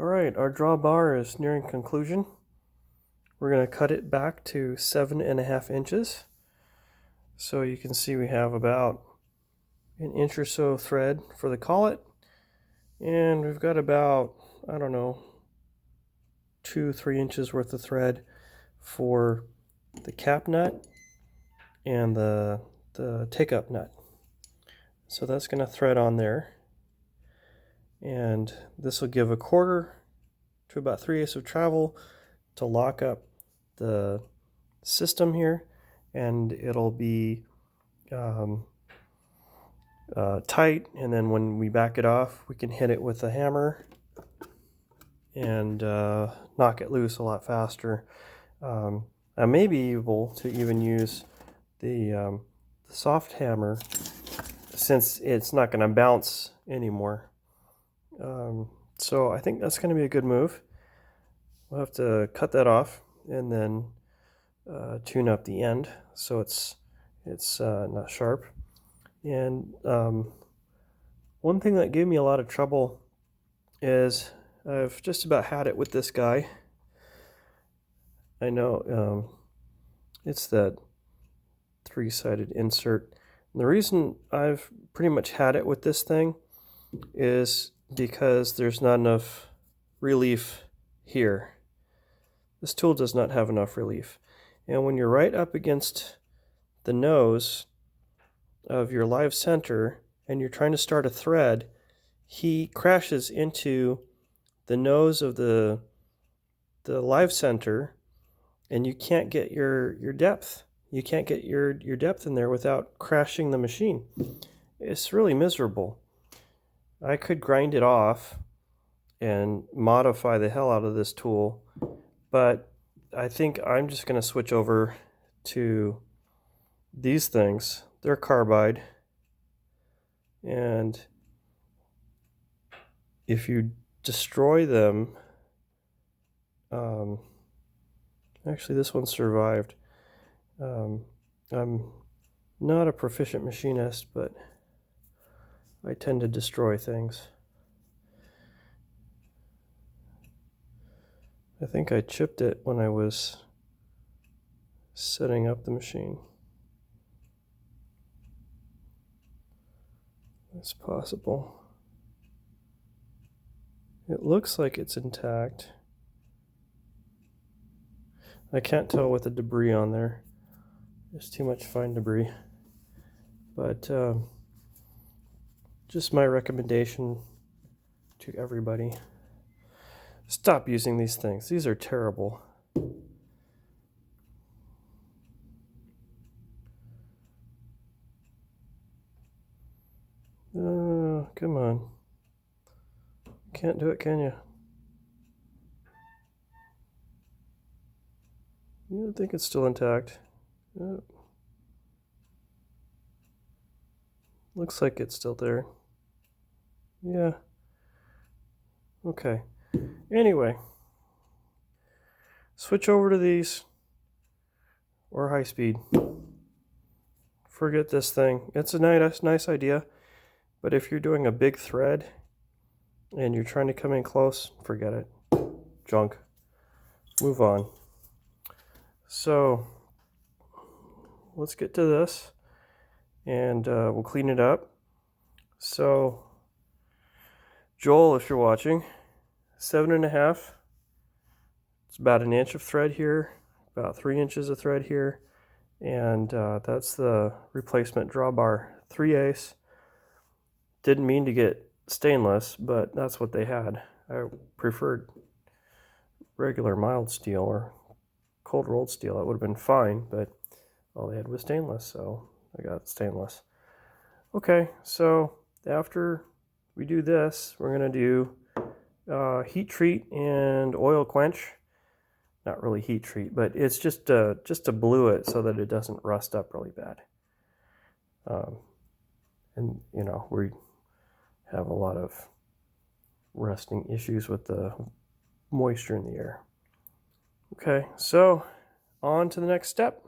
Alright, our drawbar is nearing conclusion. We're going to cut it back to 7.5 inches. So you can see we have about an inch or so thread for the collet. And we've got about, I don't know, 2-3 inches worth of thread for the cap nut and the take-up nut. So that's going to thread on there. And this will give 1/4 to about 3/8 of travel to lock up the system here, and it'll be tight, and then when we back it off we can hit it with a hammer and knock it loose a lot faster. I may be able to even use the soft hammer since it's not going to bounce anymore. So I think that's going to be a good move. We'll have to cut that off and then tune up the end so it's not sharp. And one thing that gave me a lot of trouble is I've just about had it with this guy. I know it's that 3-sided insert. And the reason I've pretty much had it with this thing is because there's not enough relief here. This tool does not have enough relief. And when you're right up against the nose of your live center and you're trying to start a thread, he crashes into the nose of the live center, and you can't get your depth. You can't get your depth in there without crashing the machine. It's really miserable. I could grind it off and modify the hell out of this tool, but I think I'm just going to switch over to these things. They're carbide, and if you destroy them, actually this one survived. I'm not a proficient machinist, but I tend to destroy things. I think I chipped it when I was setting up the machine. It's possible. It looks like it's intact. I can't tell with the debris on there. There's too much fine debris. But just my recommendation to everybody: stop using these things. These are terrible. Come on. Can't do it, can you? I think it's still intact. Looks like it's still there. Yeah. Okay. Anyway, switch over to these or high speed. Forget this thing. It's a nice idea, but if you're doing a big thread and you're trying to come in close, forget it. Junk. Move on. So let's get to this, and we'll clean it up. So Joel, if you're watching, 7.5. It's about an inch of thread here, about 3 inches of thread here, and that's the replacement drawbar, 3/8. Didn't mean to get stainless, but that's what they had. I preferred regular mild steel or cold rolled steel. That would have been fine, but all they had was stainless, so I got stainless. Okay, so after we do this, we're going to do heat treat and oil quench. Not really heat treat, but it's just to blue it so that it doesn't rust up really bad. And you know, we have a lot of rusting issues with the moisture in the air. Okay, so on to the next step.